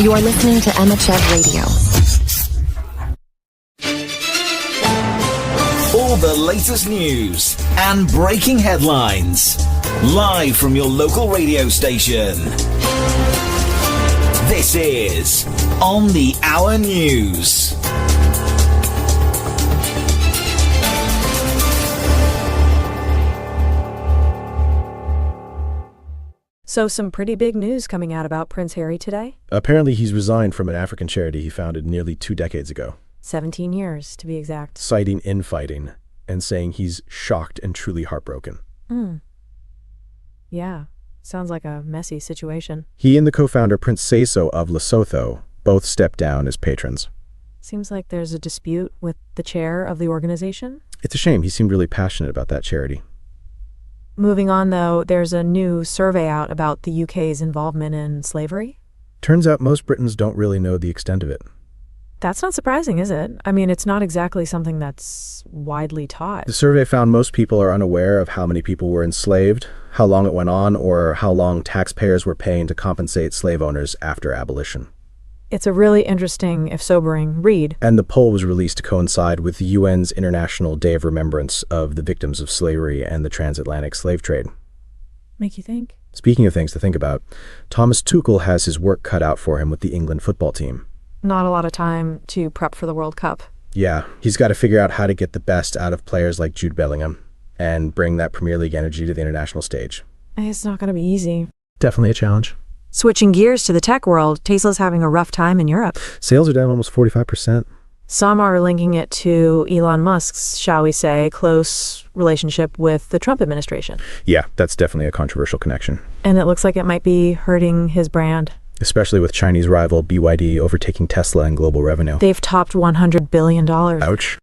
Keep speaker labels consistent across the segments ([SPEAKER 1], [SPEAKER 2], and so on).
[SPEAKER 1] You are listening to Emmachev Radio.
[SPEAKER 2] All the latest news and breaking headlines, live from your local radio station. This is On the Hour News.
[SPEAKER 3] So some pretty big news coming out about Prince Harry today.
[SPEAKER 4] Apparently he's resigned from an African charity he founded nearly 2 decades ago.
[SPEAKER 3] 17 years, to be exact.
[SPEAKER 4] Citing infighting and saying he's shocked and truly heartbroken.
[SPEAKER 3] Yeah, sounds like a messy situation.
[SPEAKER 4] He and the co-founder Prince Seeiso of Lesotho both stepped down as patrons.
[SPEAKER 3] Seems like there's a dispute with the chair of the organization.
[SPEAKER 4] It's a shame. He seemed really passionate about that charity.
[SPEAKER 3] Moving on, though, there's a new survey out about the UK's involvement in slavery.
[SPEAKER 4] Turns out most Britons don't really know the extent of it.
[SPEAKER 3] That's not surprising, is it? I mean, it's not exactly something that's widely taught.
[SPEAKER 4] The survey found most people are unaware of how many people were enslaved, how long it went on, or how long taxpayers were paying to compensate slave owners after abolition.
[SPEAKER 3] It's a really interesting, if sobering, read.
[SPEAKER 4] And the poll was released to coincide with the UN's International Day of Remembrance of the Victims of Slavery and the Transatlantic Slave Trade.
[SPEAKER 3] Make you think?
[SPEAKER 4] Speaking of things to think about, Thomas Tuchel has his work cut out for him with the England football team.
[SPEAKER 3] Not a lot of time to prep for the World Cup.
[SPEAKER 4] Yeah, he's got to figure out how to get the best out of players like Jude Bellingham and bring that Premier League energy to the international stage.
[SPEAKER 3] It's not going to be easy.
[SPEAKER 4] Definitely a challenge.
[SPEAKER 3] Switching gears to the tech world, Tesla's having a rough time in Europe.
[SPEAKER 4] Sales are down almost 45%.
[SPEAKER 3] Some are linking it to Elon Musk's, shall we say, close relationship with the Trump administration.
[SPEAKER 4] Yeah, that's definitely a controversial connection.
[SPEAKER 3] And it looks like it might be hurting his brand.
[SPEAKER 4] Especially with Chinese rival BYD overtaking Tesla in global revenue.
[SPEAKER 3] They've topped $100 billion.
[SPEAKER 4] Ouch.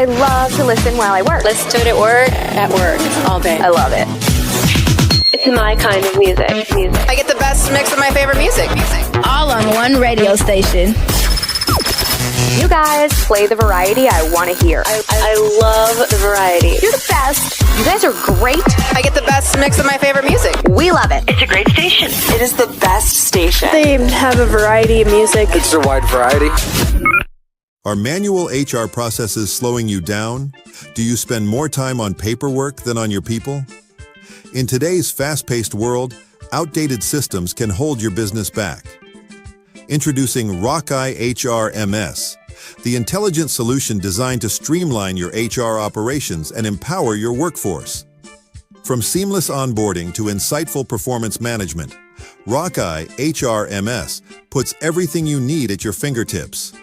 [SPEAKER 5] I love to listen while I work.
[SPEAKER 6] Listen to it at work, all day.
[SPEAKER 5] I love it.
[SPEAKER 6] It's my kind of music.
[SPEAKER 7] I get the best mix of my favorite music.
[SPEAKER 8] All on one radio station.
[SPEAKER 5] You guys play the variety I want to hear.
[SPEAKER 6] I love the variety.
[SPEAKER 5] You're the best. You guys are great.
[SPEAKER 7] I get the best mix of my favorite music.
[SPEAKER 5] We love it.
[SPEAKER 6] It's a great station.
[SPEAKER 7] It is the best station.
[SPEAKER 6] They have a variety of music.
[SPEAKER 9] It's a wide variety.
[SPEAKER 10] Are manual HR processes slowing you down? Do you spend more time on paperwork than on your people? In today's fast-paced world, outdated systems can hold your business back. Introducing Rockeye HRMS, the intelligent solution designed to streamline your HR operations and empower your workforce. From seamless onboarding to insightful performance management, Rockeye HRMS puts everything you need at your fingertips.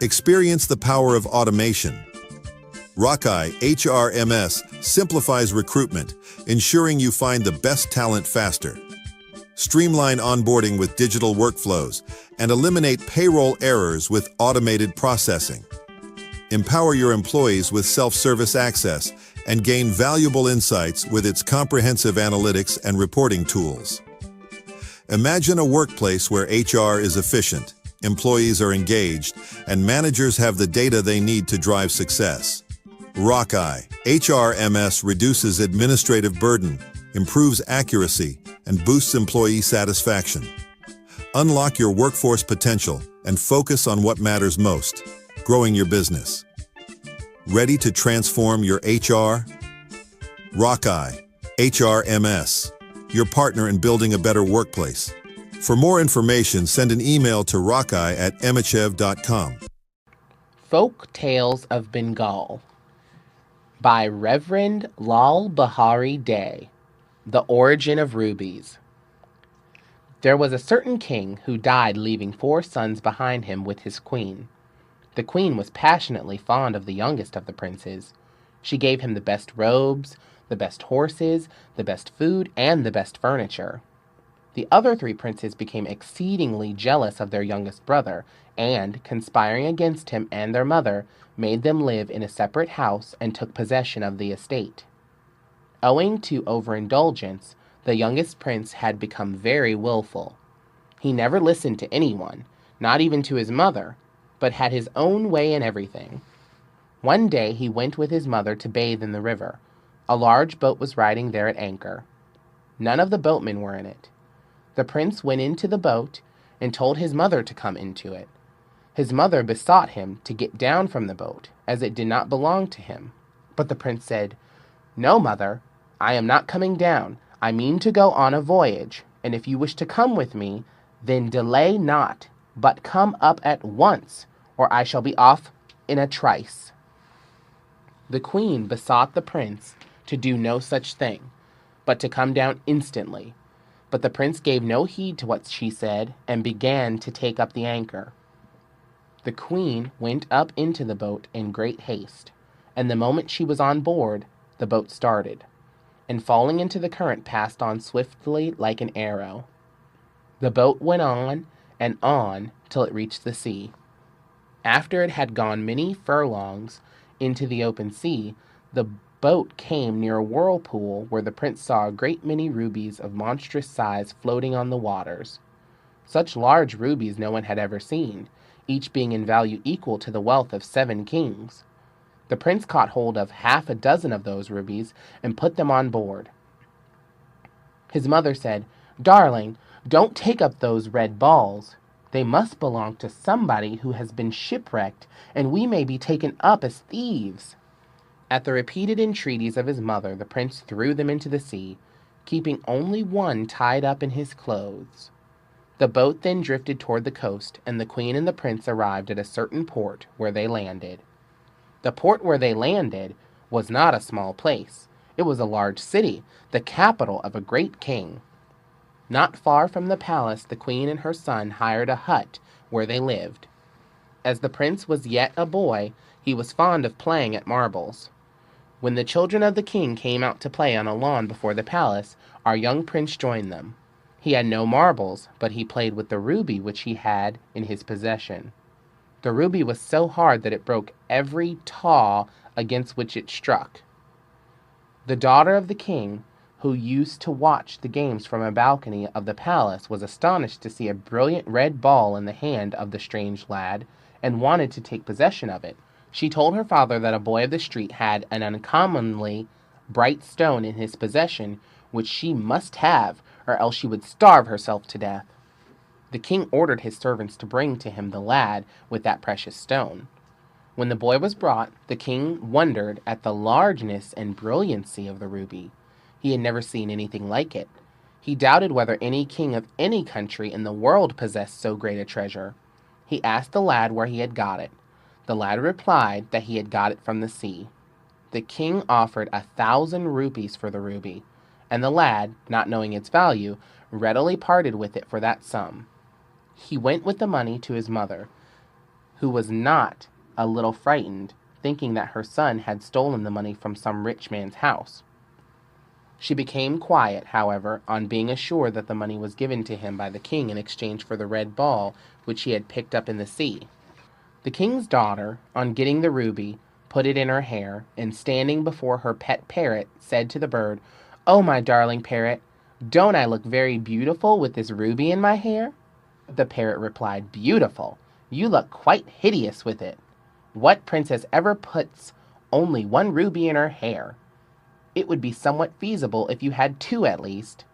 [SPEAKER 10] Experience the power of automation. Rockeye HRMS simplifies recruitment, ensuring you find the best talent faster. Streamline onboarding with digital workflows and eliminate payroll errors with automated processing. Empower your employees with self-service access and gain valuable insights with its comprehensive analytics and reporting tools. Imagine a workplace where HR is efficient, employees are engaged, and managers have the data they need to drive success. Rockeye HRMS reduces administrative burden, improves accuracy, and boosts employee satisfaction. Unlock your workforce potential and focus on what matters most, growing your business. Ready to transform your HR? Rockeye HRMS, your partner in building a better workplace. For more information, send an email to rockeye@emmachev.com.
[SPEAKER 11] Folk Tales of Bengal by Reverend Lal Bahari Day. The Origin of Rubies. There was a certain king who died leaving 4 sons behind him with his queen. The queen was passionately fond of the youngest of the princes. She gave him the best robes, the best horses, the best food, and the best furniture. The other 3 princes became exceedingly jealous of their youngest brother, and, conspiring against him and their mother, made them live in a separate house and took possession of the estate. Owing to overindulgence, the youngest prince had become very willful. He never listened to anyone, not even to his mother, but had his own way in everything. One day he went with his mother to bathe in the river. A large boat was riding there at anchor. None of the boatmen were in it. The prince went into the boat and told his mother to come into it. His mother besought him to get down from the boat, as it did not belong to him. But the prince said, "No, mother, I am not coming down. I mean to go on a voyage, and if you wish to come with me, then delay not, but come up at once, or I shall be off in a trice." The queen besought the prince to do no such thing, but to come down instantly. But the prince gave no heed to what she said, and began to take up the anchor. The queen went up into the boat in great haste, and the moment she was on board, the boat started, and falling into the current passed on swiftly like an arrow. The boat went on and on till it reached the sea. After it had gone many furlongs into the open sea, the boat came near a whirlpool where the prince saw a great many rubies of monstrous size floating on the waters. Such large rubies no one had ever seen, each being in value equal to the wealth of 7 kings. The prince caught hold of 6 of those rubies and put them on board. His mother said, "Darling, don't take up those red balls. They must belong to somebody who has been shipwrecked, and we may be taken up as thieves." At the repeated entreaties of his mother, the prince threw them into the sea, keeping only one tied up in his clothes. The boat then drifted toward the coast, and the queen and the prince arrived at a certain port where they landed. The port where they landed was not a small place. It was a large city, the capital of a great king. Not far from the palace, the queen and her son hired a hut where they lived. As the prince was yet a boy, he was fond of playing at marbles. When the children of the king came out to play on a lawn before the palace, our young prince joined them. He had no marbles, but he played with the ruby which he had in his possession. The The ruby was so hard that it broke every taw against which it struck. The daughter of the king, who used to watch the games from a balcony of the palace, was astonished to see a brilliant red ball in the hand of the strange lad, and wanted to take possession of it. She told her father that a boy of the street had an uncommonly bright stone in his possession, which she must have, or else she would starve herself to death. The king ordered his servants to bring to him the lad with that precious stone. When the boy was brought, the king wondered at the largeness and brilliancy of the ruby. He had never seen anything like it. He doubted whether any king of any country in the world possessed so great a treasure. He asked the lad where he had got it. The lad replied that he had got it from the sea. The king offered 1,000 rupees for the ruby, and the lad, not knowing its value, readily parted with it for that sum. He went with the money to his mother, who was not a little frightened, thinking that her son had stolen the money from some rich man's house. She became quiet, however, on being assured that the money was given to him by the king in exchange for the red ball which he had picked up in the sea. The king's daughter, on getting the ruby, put it in her hair, and standing before her pet parrot, said to the bird, "Oh, my darling parrot, don't I look very beautiful with this ruby in my hair?" The parrot replied, "Beautiful? You look quite hideous with it. What princess ever puts only one ruby in her hair? It would be somewhat feasible if you had two at least."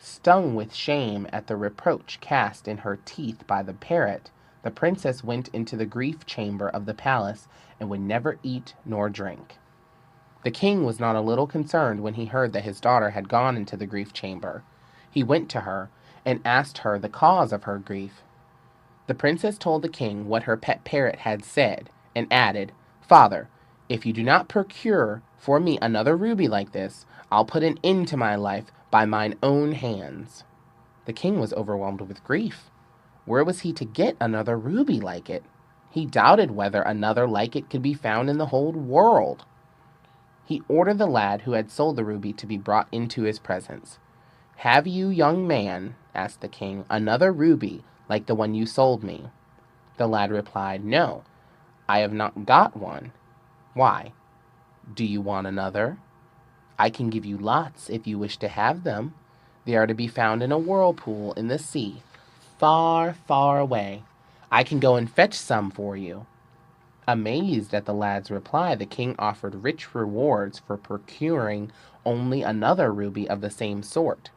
[SPEAKER 11] Stung with shame at the reproach cast in her teeth by the parrot, the princess went into the grief chamber of the palace and would never eat nor drink. The king was not a little concerned when he heard that his daughter had gone into the grief chamber. He went to her and asked her the cause of her grief. The princess told the king what her pet parrot had said, and added, "Father, if you do not procure for me another ruby like this, I'll put an end to my life by mine own hands." The king was overwhelmed with grief. Where was he to get another ruby like it? He doubted whether another like it could be found in the whole world. He ordered the lad who had sold the ruby to be brought into his presence. "Have you, young man," asked the king, "another ruby like the one you sold me?" The lad replied, "No, I have not got one." "Why? Do you want another?" "I can give you lots if you wish to have them. They are to be found in a whirlpool in the sea, far, far away. I can go and fetch some for you." Amazed at the lad's reply, the king offered rich rewards for procuring only another ruby of the same sort.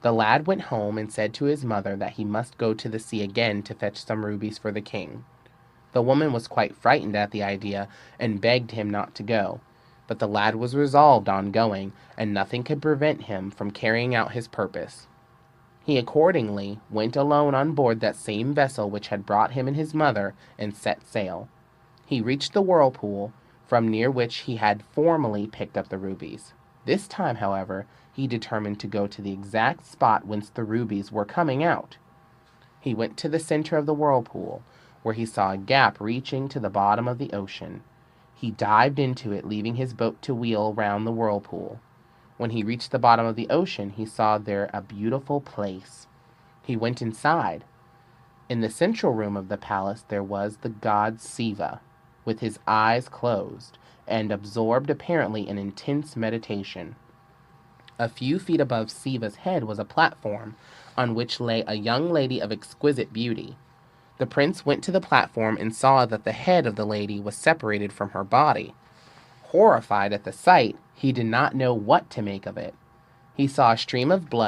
[SPEAKER 11] The lad went home and said to his mother that he must go to the sea again to fetch some rubies for the king. The woman was quite frightened at the idea and begged him not to go, but the lad was resolved on going, and nothing could prevent him from carrying out his purpose. He accordingly went alone on board that same vessel which had brought him and his mother, and set sail. He reached the whirlpool, from near which he had formerly picked up the rubies. This time, however, he determined to go to the exact spot whence the rubies were coming out. He went to the center of the whirlpool, where he saw a gap reaching to the bottom of the ocean. He dived into it, leaving his boat to wheel round the whirlpool. When he reached the bottom of the ocean, he saw there a beautiful place. He went inside. In the central room of the palace there was the god Siva, with his eyes closed, and absorbed apparently in intense meditation. A few feet above Siva's head was a platform, on which lay a young lady of exquisite beauty. The prince went to the platform and saw that the head of the lady was separated from her body. Horrified at the sight, he did not know what to make of it. He saw a stream of blood